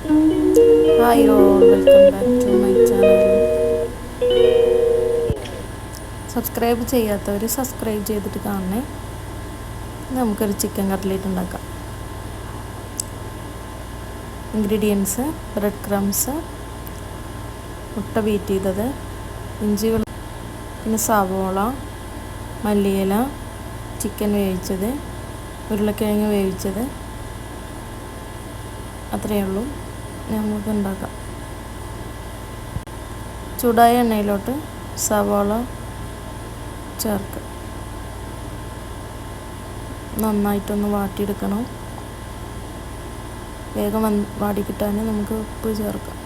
Hi all, welcome back to my channel. Subscribe ചെയ്യാത്തവർ subscribe ചെയ്തിട്ട് കാണണേ. നമുക്കൊരു ചിക്കൻ കട്ട്ലേറ്റ് ഉണ്ടാക്കാം. ഇൻഗ്രീഡിയൻസ്: ബ്രെഡ് ക്രംസ്, മുട്ട ബീറ്റ് ചെയ്തത്, ഇഞ്ചി, പിന്നെ സവോള, മല്ലിയില, ചിക്കൻ വേവിച്ചത്, ഉരുളക്കിഴങ്ങ് വേവിച്ചത്. അത്രയേ ഉള്ളൂ. നമുക്ക് ഉണ്ടാക്കാം. ചൂടായ എണ്ണയിലോട്ട് സവാള ചേർക്കുക. നന്നായിട്ടൊന്ന് വാട്ടിയെടുക്കണം. വേഗം വാടി കിട്ടാൻ നമുക്ക് ഉപ്പ് ചേർക്കാം.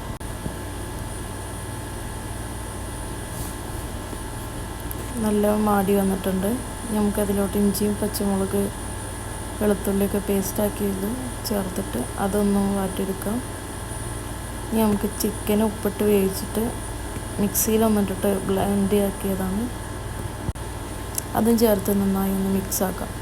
നല്ല വാടി വന്നിട്ടുണ്ട്. നമുക്കതിലോട്ട് ഇഞ്ചിയും പച്ചമുളക് വെളുത്തുള്ളിയൊക്കെ പേസ്റ്റാക്കിയത് ചേർത്തിട്ട് അതൊന്ന് വാട്ടിയെടുക്കാം. ഇനി നമുക്ക് ചിക്കൻ ഉപ്പിട്ട് വേവിച്ചിട്ട് മിക്സിയിലൊന്നിട്ടിട്ട് ബ്ലെൻഡ് ആക്കിയതാണ്. അതും ചേർത്ത് നന്നായി ഒന്ന് മിക്സാക്കാം.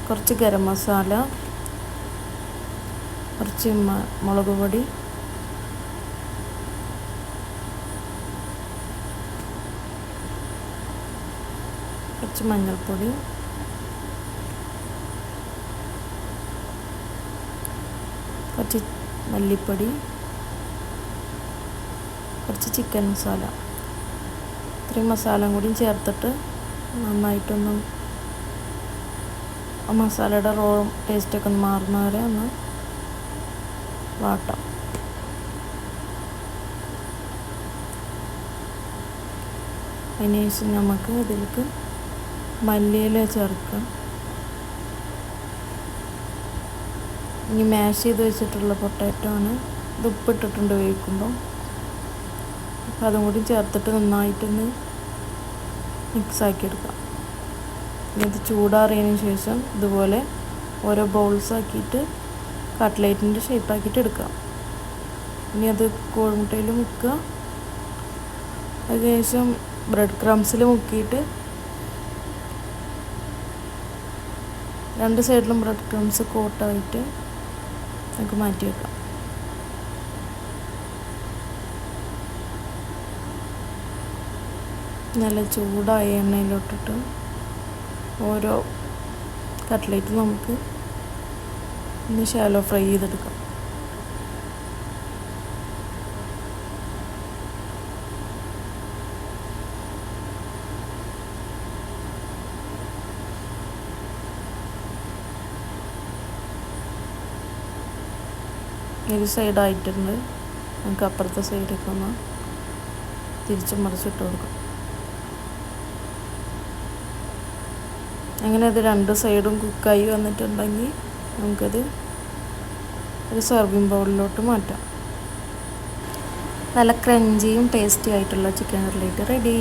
കുറച്ച് ഗരം മസാല, കുറച്ച് മുളക് പൊടി, കുറച്ച് മഞ്ഞൾപ്പൊടി, കുറച്ച് മല്ലിപ്പൊടി, കുറച്ച് ചിക്കൻ മസാല. ഇത്രയും മസാലയും കൂടി ചേർത്തിട്ട് നന്നായിട്ടൊന്ന് ആ മസാലയുടെ റോ ടേസ്റ്റൊക്കെ ഒന്ന് മാറുന്നവരെ ഒന്ന് വാട്ടാം. അതിനുശേഷം നമുക്ക് ഇതിലേക്ക് മല്ലിയില ചേർക്കാം. ഇനി മാഷ് ചെയ്ത് വെച്ചിട്ടുള്ള പൊട്ടാറ്റോ ആണ്. ഇത് ഉപ്പിട്ടിട്ടുണ്ട് വേവിക്കുമ്പോൾ. അപ്പോൾ അതും കൂടി ചേർത്തിട്ട് നന്നായിട്ടൊന്ന് മിക്സാക്കിയെടുക്കാം. ഇത് ചൂടാറിയതിന് ശേഷം ഇതുപോലെ ഓരോ ബൗൾസ് ആക്കിയിട്ട് കട്ട്ലേറ്റിൻ്റെ ഷേപ്പാക്കിയിട്ട് എടുക്കാം. ഇനി അത് കോഴിമുട്ടയിൽ മുക്കുക. അതിനുശേഷം ബ്രെഡ് ക്രംസിൽ മുക്കിയിട്ട് രണ്ട് സൈഡിലും ബ്രെഡ് ക്രംസ് കോട്ടായിട്ട് നമുക്ക് മാറ്റി വെക്കാം. നല്ല ചൂടായ എണ്ണയിലോട്ടിട്ട് ഓരോ കട്ട്ലേറ്റ് നമുക്ക് ഒന്ന് ഷാലോ ഫ്രൈ ചെയ്തെടുക്കാം. ഒരു സൈഡായിട്ടുണ്ട്. നമുക്ക് അപ്പുറത്തെ സൈഡൊക്കെ ഒന്ന് തിരിച്ച് മറിച്ചിട്ട് കൊടുക്കാം. അങ്ങനെ അത് രണ്ട് സൈഡും കുക്കായി വന്നിട്ടുണ്ടെങ്കിൽ നമുക്കത് ഒരു സെർവിങ് ബൗളിലോട്ട് മാറ്റാം. നല്ല ക്രഞ്ചിയും ടേസ്റ്റി ആയിട്ടുള്ള ചിക്കൻ കട്ട്ലേറ്റ് റെഡി.